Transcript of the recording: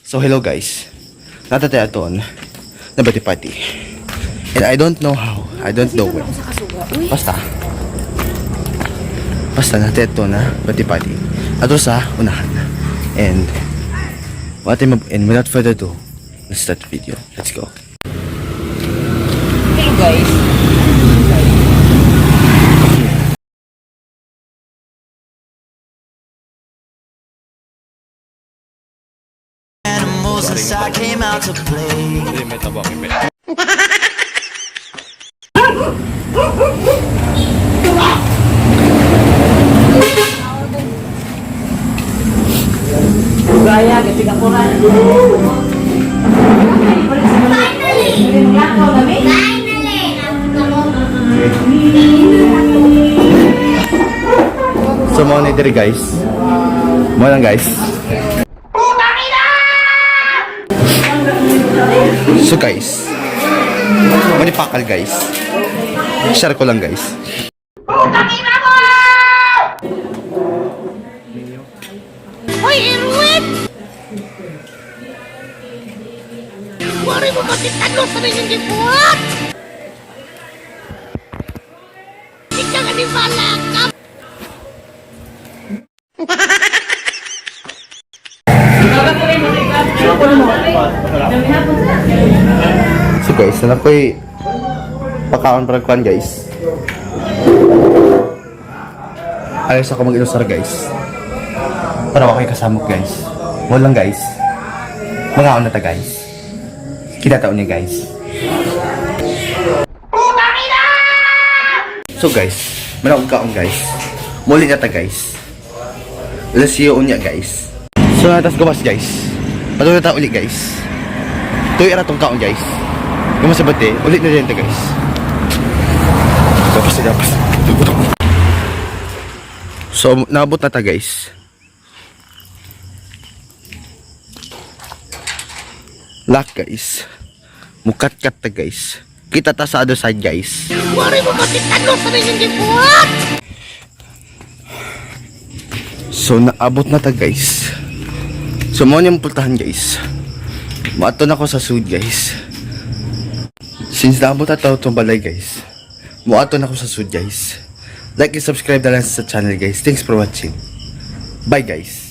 So hello guys, natataya aton na birthday party. And I don't know how, I don't know when. Basta natin ito na birthday party. Ato sa unahan. And without further ado, let's start the video. Let's go. Hello guys. Since I came out to play. Gaya, kasi ako na. So mo na diri guys. Mo lang guys. So guys, manipakal guys. Share ko lang guys. Hoy, Erwin! Wari mo matitalo sa rin yung buhat! Hindi ka nga ni malakap! So guys, anak ko'y pakaon paragkuhan guys. Ayos ako mag-ilusar guys. Para ako kayo kasamok guys. Mo lang guys. Mga na ta guys. Kita taon niya guys. So guys, manakog kaon guys. Muli na ta guys. Let's see you unya guys. So natas gawas guys. Patuloy na ta uli guys. Tuwi na tong kaon guys. Kung masabate, ulit na rin ta guys. Dapas. So naabot na ta guys. Lock guys. Mukat-kat ta guys. Kita ta sa other side guys. Wari mo matitalo sa rin yung buhat! So naabot na ta guys. So mo niyang pultahan guys. Maato na ko sa sud guys. Since naabot na ta itong balay guys. Maato na ko sa sud guys. Like and subscribe na lang sa channel guys. Thanks for watching. Bye guys.